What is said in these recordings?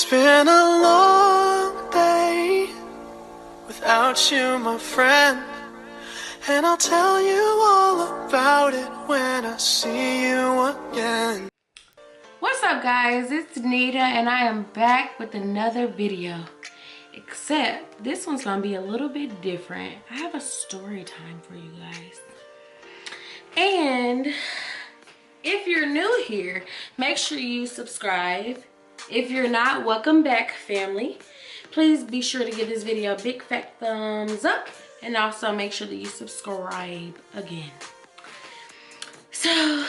been a long day without you, my friend, and I'll tell you all about it when I see you again. What's up, guys? It's Nita and I am back with another video, except this one's gonna be a little bit different. I have a story time for you guys, and if you're new here, make sure you subscribe. If you're not, welcome back, family. Please be sure to give this video a big fat thumbs up, and also make sure that you subscribe again. So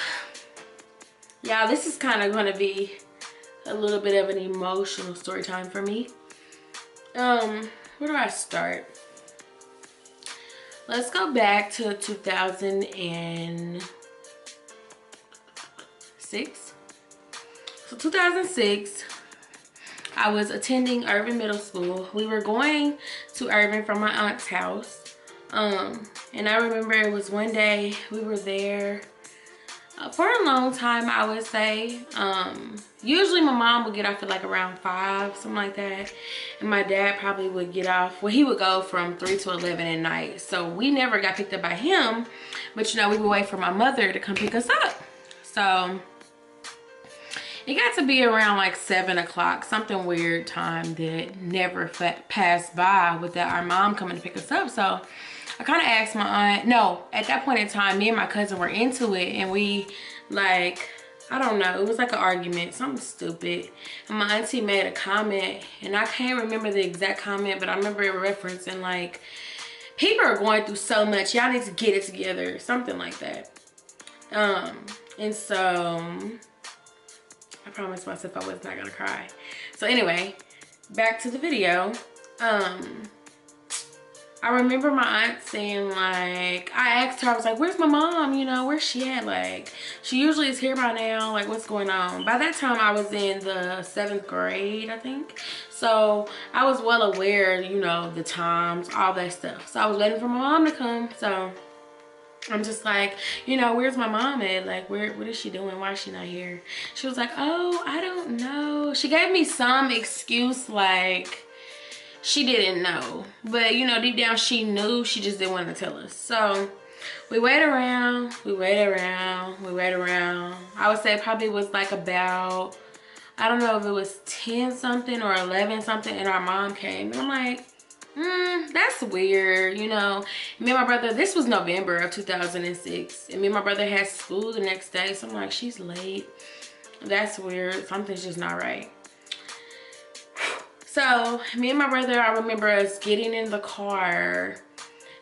y'all, this is kind of going to be a little bit of an emotional story time for me. Where do I start? Let's go back to 2006. So 2006, I was attending Urban Middle School. We were going to Urban from my aunt's house. And I remember it was one day we were there for a long time, I would say. Usually my mom would get off at like around 5, something like that. And my dad probably would get off, well, he would go from 3 to 11 at night. So we never got picked up by him, but you know, we would wait for my mother to come pick us up. So it got to be around like 7 o'clock, something weird time that never passed by without our mom coming to pick us up. So I kind of asked my aunt, no, at that point in time, me and my cousin were into it, and we, like, I don't know, it was like an argument, something stupid. And my auntie made a comment, and I can't remember the exact comment, but I remember it referencing, like, people are going through so much, y'all need to get it together, something like that. And so I promised myself I was not gonna cry. So anyway, back to the video. I remember my aunt saying, like, I asked her, I was like, where's my mom? You know, where's she at? Like, she usually is here by now. Like, what's going on? By that time, I was in the 7th grade, I think. So I was well aware, you know, the times, all that stuff. So I was waiting for my mom to come. So I'm just like, you know, where's my mom at? Like, what is she doing? Why is she not here? She was like, oh, I don't know. She gave me some excuse, like, she didn't know. But, you know, deep down she knew. She just didn't want to tell us. So we wait around. We wait around. We wait around. I would say it probably was like about, I don't know if it was 10 something or 11 something, and our mom came. And I'm like, that's weird, you know. Me and my brother, this was November of 2006, and me and my brother had school the next day. So I'm like, she's late. That's weird. Something's just not right. So me and my brother, I remember us getting in the car,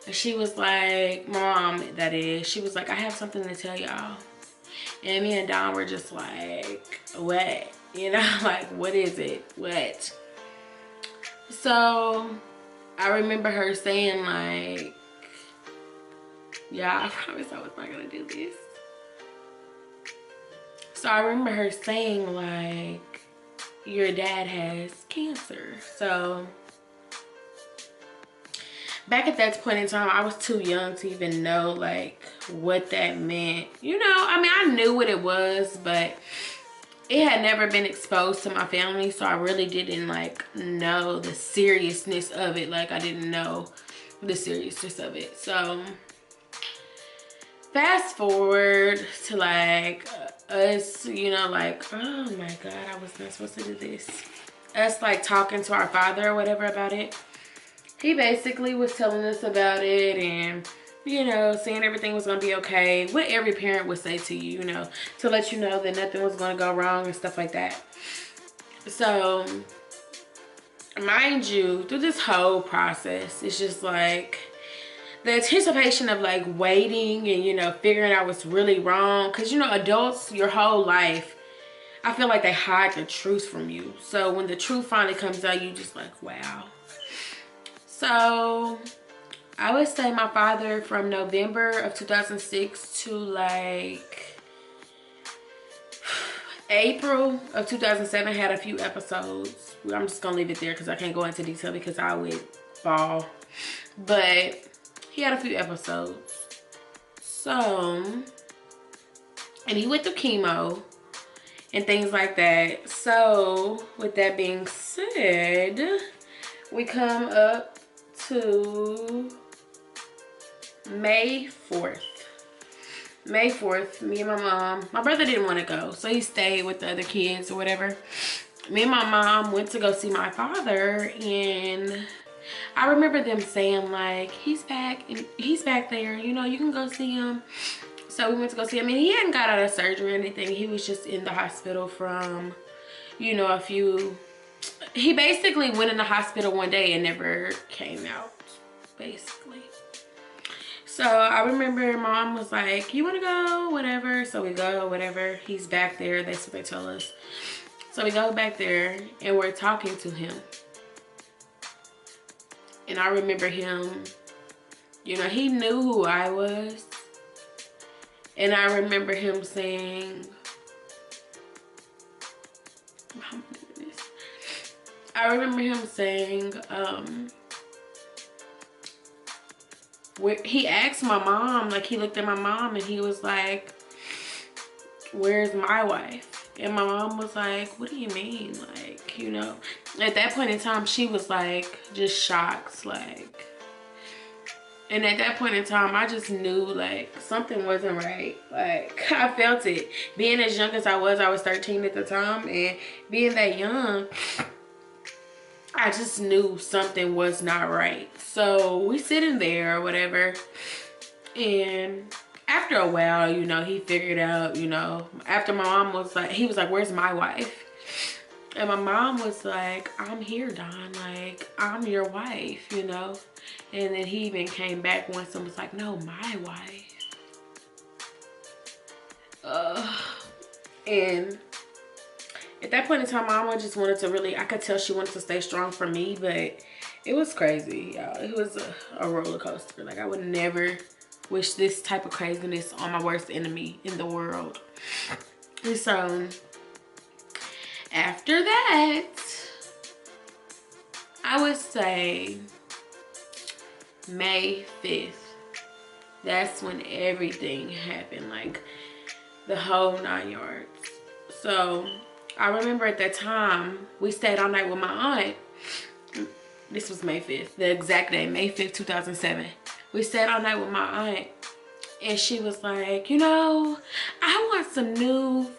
and she was like, my mom, that is, she was like, I have something to tell y'all. And me and Don were just like, what? You know, like, what is it? What? So I remember her saying, like, yeah, I promise I was not gonna do this. So I remember her saying, like, your dad has cancer. So back at that point in time, I was too young to even know, like, what that meant. You know, I mean, I knew what it was, but it had never been exposed to my family, so I really didn't, like, know the seriousness of it. Like, I didn't know the seriousness of it. So fast forward to, like, us, you know, like, oh my God, I was not supposed to do this. Us, like, talking to our father or whatever about it. He basically was telling us about it, and, you know, saying everything was gonna be okay. What every parent would say to you, you know, to let you know that nothing was gonna go wrong and stuff like that. So, mind you, through this whole process, it's just like the anticipation of, like, waiting and, you know, figuring out what's really wrong. Because, you know, adults, your whole life, I feel like they hide the truth from you. So when the truth finally comes out, you just like, wow. So I would say my father, from November of 2006 to, like, April of 2007, had a few episodes. I'm just gonna leave it there because I can't go into detail because I would fall. But he had a few episodes. So, and he went through chemo and things like that. So with that being said, said, we come up to May 4th. May 4th, me and my mom, my brother didn't want to go, so he stayed with the other kids or whatever. Me and my mom went to go see my father, and I remember them saying like, he's back there, you know, you can go see him. So we went to go see him, and he hadn't got out of surgery or anything. He was just in the hospital from, you know, he basically went in the hospital one day and never came out, basically. So I remember mom was like, you want to go? Whatever. So we go, whatever. He's back there. That's what they tell us. So we go back there and we're talking to him. And I remember him, you know, he knew who I was. And I remember him saying, he asked my mom, like he looked at my mom and he was like, where's my wife? And my mom was like, what do you mean? Like, you know, at that point in time, she was like, just shocked, like. And at that point in time, I just knew like something wasn't right. Like, I felt it. Being as young as I was 13 at the time, and being that young, I just knew something was not right. So we sitting there or whatever, and after a while, you know, he figured out, you know, after my mom was like, he was like, where's my wife? And my mom was like, I'm here, Don, like, I'm your wife, you know. And then he even came back once and was like, no, my wife. And at that point in time, mama just wanted to really, I could tell she wanted to stay strong for me, but it was crazy, y'all. It was a roller coaster. Like, I would never wish this type of craziness on my worst enemy in the world. And so after that, I would say May 5th. That's when everything happened, like the whole 9 yards. So I remember at that time, we stayed all night with my aunt. This was May 5th, the exact day, May 5th, 2007. We stayed all night with my aunt, and she was like, you know, I want some new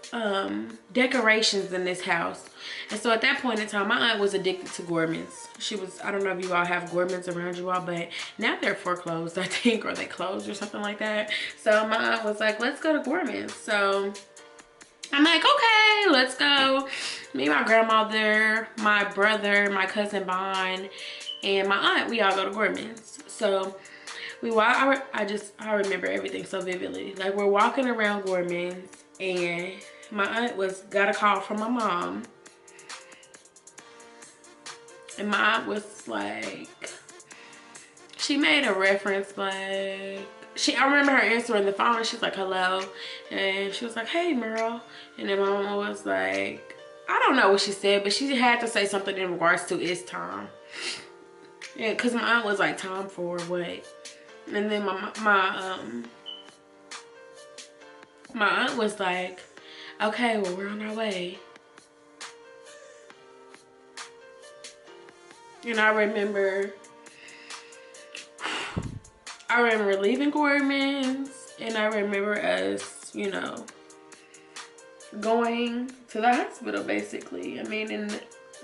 decorations in this house. And so at that point in time, my aunt was addicted to Gormans. She was, I don't know if you all have Gormans around you all, but now they're foreclosed, I think, or they closed or something like that. So my aunt was like, let's go to Gormans. So I'm like, okay, let's go. Me, my grandmother, my brother, my cousin Bon, and my aunt, we all go to Gormans. So we walk, I remember everything so vividly. Like, we're walking around Gormans, and my aunt got a call from my mom. And my aunt was like, she made a reference like, I remember her answering the phone, and she's like, hello. And she was like, hey, Merle. And then my mama was like, I don't know what she said, but she had to say something in regards to it's time. Yeah, because my aunt was like, time for what? And then my aunt was like, okay, well, we're on our way. And I remember leaving Gorman's, and I remember us, you know, going to the hospital, basically. I mean, and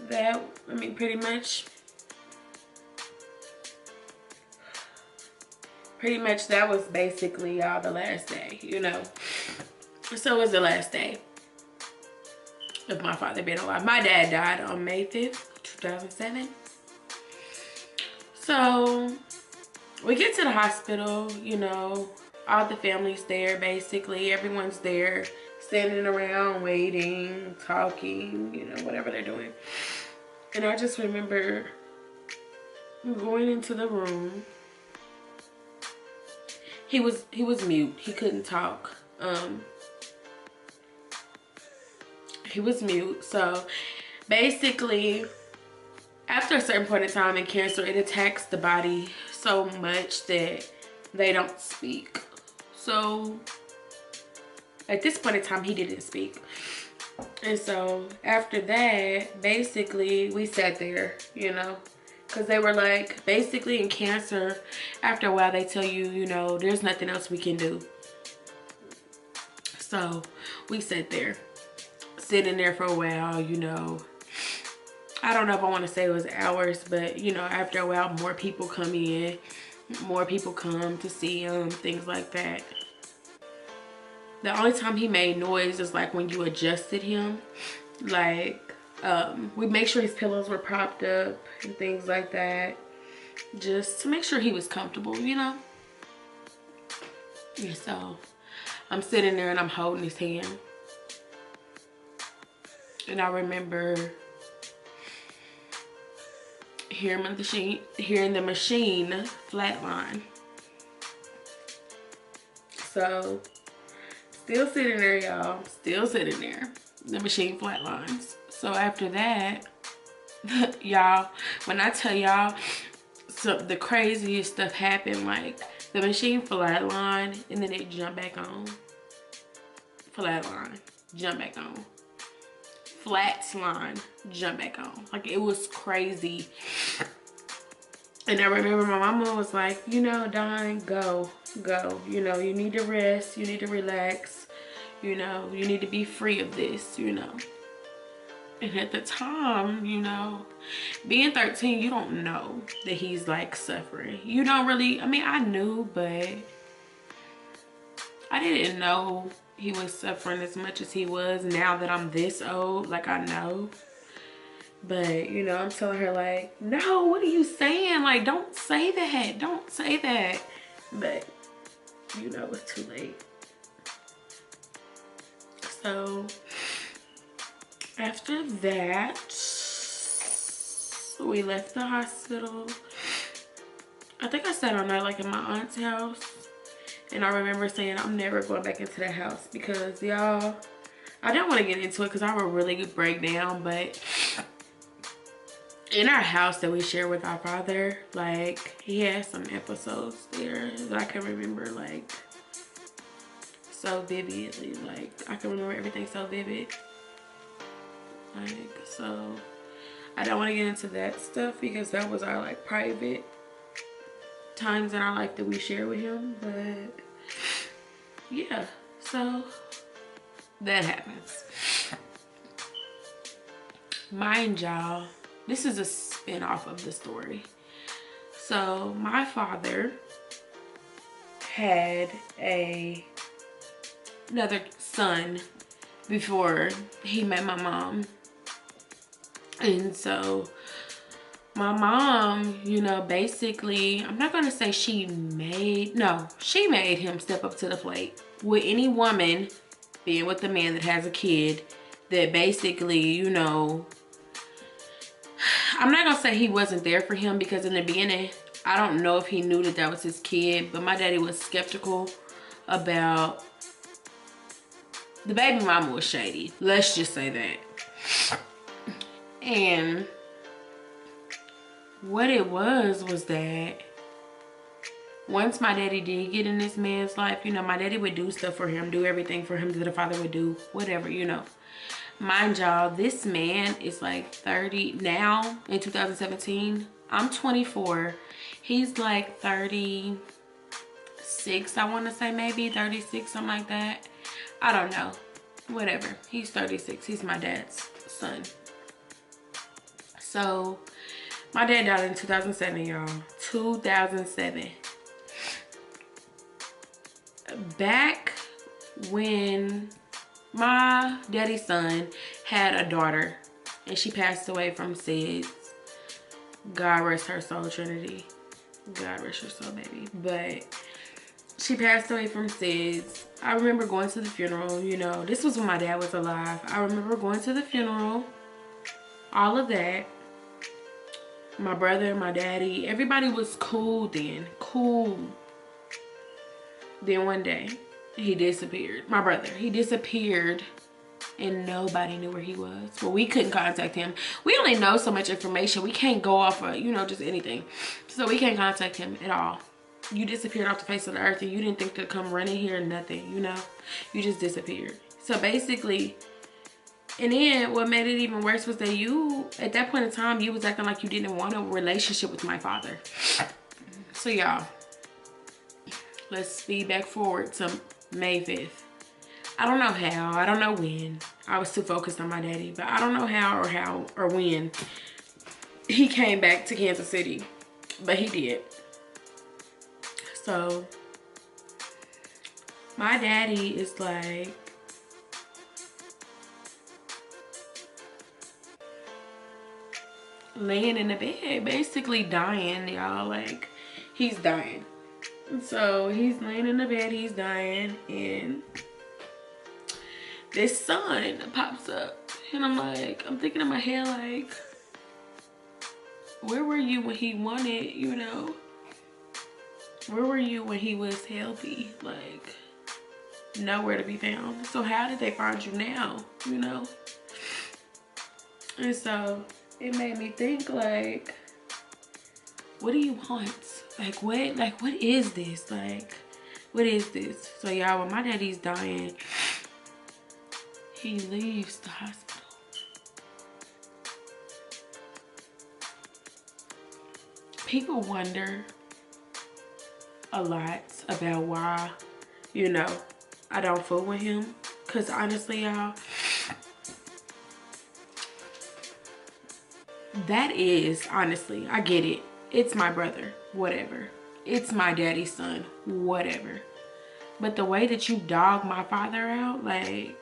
that, I mean, pretty much that was basically the last day, you know. So it was the last day of my father being alive. My dad died on May 5th, 2007. So we get to the hospital, you know, all the family's there, basically. Everyone's there, standing around, waiting, talking, you know, whatever they're doing. And I just remember going into the room. He was mute. He couldn't talk. He was mute. So basically, after a certain point in time in cancer, it attacks the body so much that they don't speak. So at this point in time, he didn't speak. And so after that, basically we sat there, you know, because they were like, basically in cancer, after a while they tell you, you know, there's nothing else we can do. So we sat there, sitting there for a while, you know. I don't know if I want to say it was hours, but you know, after a while more people come in, more people come to see him, things like that. The only time he made noise is like when you adjusted him, like we make sure his pillows were propped up and things like that, just to make sure he was comfortable, you know. And so I'm sitting there and I'm holding his hand, and I remember hearing the machine flatline. So still sitting there, y'all, still sitting there. The machine flatlines. So after that, y'all, when I tell y'all, so the craziest stuff happened. Like the machine flatline, and then it jumped back on. Flatline, jump back on. Flatline, jump back on. Like it was crazy. And I remember my mama was like, you know, Dawn, go. You know, you need to rest, you need to relax, you know, you need to be free of this, you know. And at the time, you know, being 13, you don't know that he's like suffering. You don't really, I mean, I knew, but I didn't know he was suffering as much as he was. Now that I'm this old, like I know. But, you know, I'm telling her like, no, what are you saying? Like, don't say that. Don't say that. But, you know, it's too late. So, after that, we left the hospital. I think I sat on that like in my aunt's house. And I remember saying, I'm never going back into that house because, y'all, I don't want to get into it because I have a really good breakdown, but in our house that we share with our father, like, he has some episodes there that I can remember, like, so vividly. Like, I can remember everything so vivid. Like, so I don't want to get into that stuff because that was our, like, private times in our life that we share with him. But yeah, so that happens. Mind y'all, this is a spin-off of the story. So my father had another son before he met my mom. And so my mom, you know, basically, I'm not gonna say she made him step up to the plate. With any woman being with a man that has a kid, that basically, you know, I'm not gonna say he wasn't there for him, because in the beginning, I don't know if he knew that that was his kid, but my daddy was skeptical about, the baby mama was shady. Let's just say that. And what it was that once my daddy did get in this man's life, you know, my daddy would do stuff for him, do everything for him that a father would do, whatever, you know. Mind y'all, this man is like 30 now in 2017. I'm 24. He's like 36, I want to say, maybe 36, something like that. I don't know. Whatever. He's 36. He's my dad's son. So my dad died in 2007, y'all. 2007. Back when my daddy's son had a daughter and she passed away from SIDS. God rest her soul, Trinity. God rest her soul, baby. But she passed away from SIDS. I remember going to the funeral, you know. This was when my dad was alive. I remember going to the funeral. All of that. My brother, my daddy, everybody was cool then. Cool. Then one day, he disappeared. My brother, he disappeared and nobody knew where he was. Well, we couldn't contact him. We only know so much information. We can't go off of, you know, just anything. So we can't contact him at all. You disappeared off the face of the earth and you didn't think to come running here, nothing, you know. You just disappeared. So basically, And then what made it even worse was that you, at that point in time, you was acting like you didn't want a relationship with my father. So y'all, let's speed back forward to May 5th. I don't know how, I don't know when. I was too focused on my daddy, but I don't know how or when he came back to Kansas City, but he did. So my daddy is like, laying in the bed, basically dying, y'all. Like, he's dying. So he's laying in the bed, he's dying, and this sun pops up. And I'm like, I'm thinking in my head, like, where were you when he wanted, you know? Where were you when he was healthy? Like, nowhere to be found. So how did they find you now, you know? And so it made me think, like, what do you want? Like, what is this? Like, what is this? So y'all, when my daddy's dying, he leaves the hospital. People wonder a lot about why, you know, I don't fool with him. Cause honestly, y'all, that is, honestly, I get it. It's my brother, whatever. It's my daddy's son, whatever. But the way that you dog my father out, like,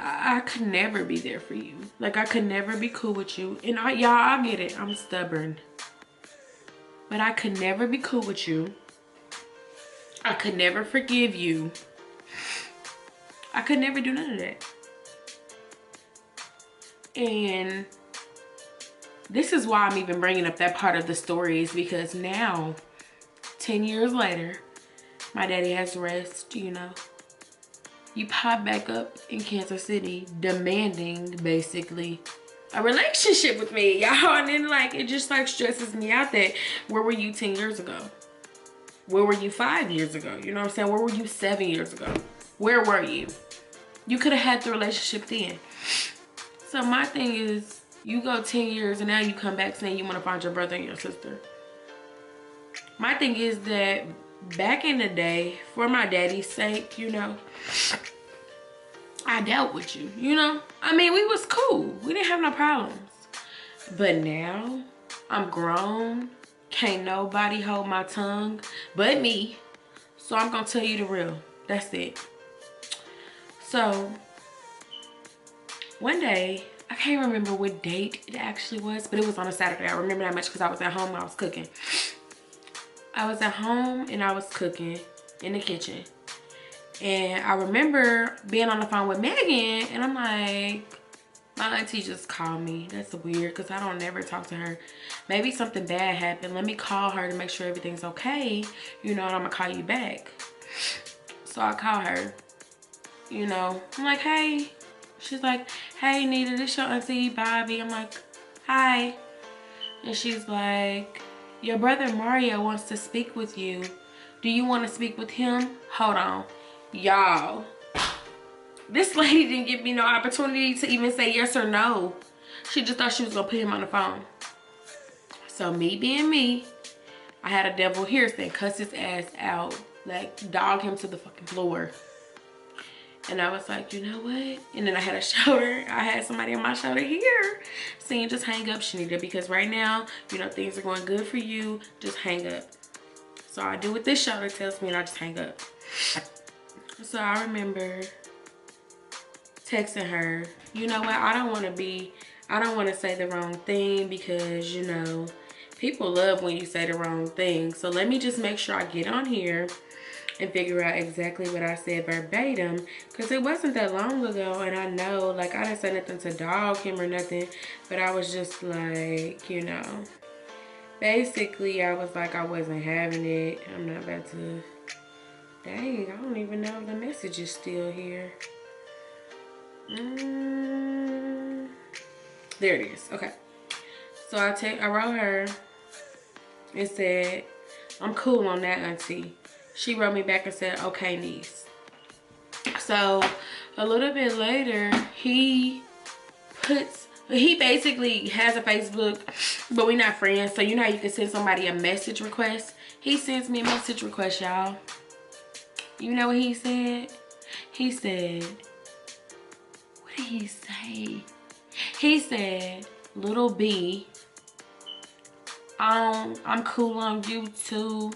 I could never be there for you. Like, I could never be cool with you. And y'all, I get it. I'm stubborn. But I could never be cool with you. I could never forgive you. I could never do none of that. And this is why I'm even bringing up that part of the story, is because now, 10 years later, my daddy has rest, you know. You pop back up in Kansas City demanding, basically, a relationship with me, y'all. And then, like, it just, like, stresses me out that, where were you 10 years ago? Where were you 5 years ago? You know what I'm saying? Where were you 7 years ago? Where were you? You could have had the relationship then. So my thing is, you go 10 years and now you come back saying you want to find your brother and your sister. My thing is that back in the day, for my daddy's sake, you know, I dealt with you, you know? I mean, we was cool. We didn't have no problems. But now, I'm grown. Can't nobody hold my tongue but me. So I'm gonna tell you the real. That's it. So, one day, I can't remember what date it actually was, but it was on a Saturday. I remember that much because I was at home and I was cooking. I was at home and I was cooking in the kitchen. And I remember being on the phone with Megan, and I'm like, my auntie just called me. That's weird because I don't never talk to her. Maybe something bad happened. Let me call her to make sure everything's okay. You know, and I'm going to call you back. So I call her. You know, I'm like, hey. She's like, hey, Nita, this your auntie, Bobby. I'm like, hi. And she's like, your brother Mario wants to speak with you. Do you want to speak with him? Hold on. Y'all, this lady didn't give me no opportunity to even say yes or no. She just thought she was gonna put him on the phone. So me being me, I had a devil here saying cuss his ass out, like dog him to the fucking floor. And I was like, you know what? And then I had somebody on my shoulder here saying just hang up, Shanita, because right now, you know, things are going good for you. Just hang up. So I do what this shoulder tells me and I just hang up. So I remember texting her, you know what, I don't want to say the wrong thing because, you know, people love when you say the wrong thing. So let me just make sure I get on here and figure out exactly what I said verbatim, because it wasn't that long ago. And I know, like, I didn't say nothing to dog him or nothing, but I was just like, you know, basically I was like, I wasn't having it. I'm not about to. Dang, I don't even know if the message is still here. There it is. Okay. So I wrote her and said, I'm cool on that, auntie. She wrote me back and said, okay, niece. So a little bit later, he basically has a Facebook, but we're not friends. So you know how you can send somebody a message request? He sends me a message request, y'all. You know what he said? He said, what did he say? He said, little B, I'm cool on YouTube.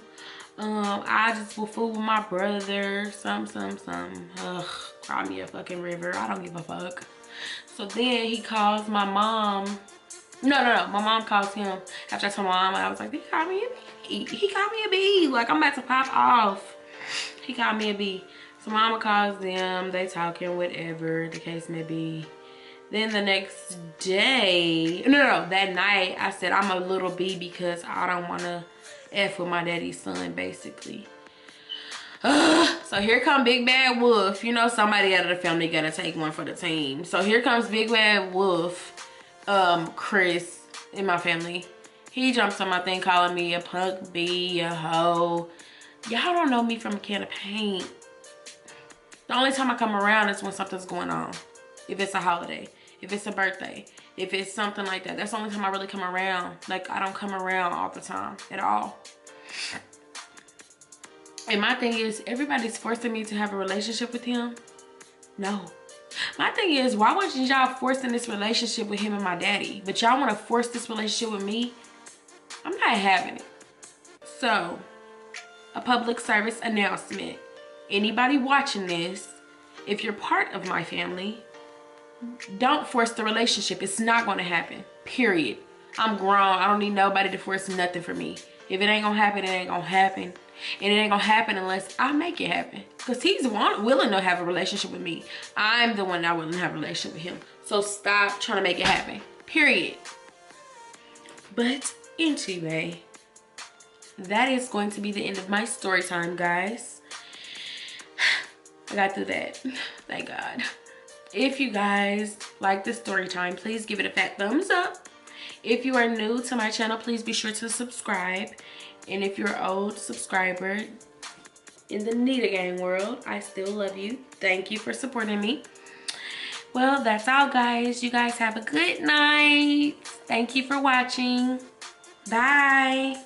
I just will fool with my brother. Some. Ugh, cry me a fucking river. I don't give a fuck. So then he calls my mom. No. My mom calls him after I told my mom. I was like, he called me a B. He called me a B. Like, I'm about to pop off. He called me a B. So mama calls them. They talking, whatever the case may be. Then the next day, no, that night, I said, I'm a little B because I don't want to F with my daddy's son, basically. So here come Big Bad Wolf. You know, somebody out of the family gotta take one for the team. So here comes Big Bad Wolf, Chris, in my family. He jumps on my thing calling me a punk B, a hoe. Y'all don't know me from a can of paint. The only time I come around is when something's going on. If it's a holiday, if it's a birthday, if it's something like that. That's the only time I really come around. Like, I don't come around all the time at all. And my thing is, everybody's forcing me to have a relationship with him. No. My thing is, why wasn't y'all forcing this relationship with him and my daddy? But y'all want to force this relationship with me? I'm not having it. So, a public service announcement. Anybody watching this, if you're part of my family, don't force the relationship. It's not going to happen. Period. I'm grown. I don't need nobody to force nothing for me. If it ain't going to happen, it ain't going to happen. And it ain't going to happen unless I make it happen. Because he's willing to have a relationship with me. I'm the one not willing to have a relationship with him. So stop trying to make it happen. Period. But anyway, that is going to be the end of my story time, guys. I got through that. Thank God. If you guys like this story time, please give it a fat thumbs up. If you are new to my channel, please be sure to subscribe. And if you're an old subscriber in the Nita Gang world, I still love you. Thank you for supporting me. Well, that's all, guys. You guys have a good night. Thank you for watching. Bye.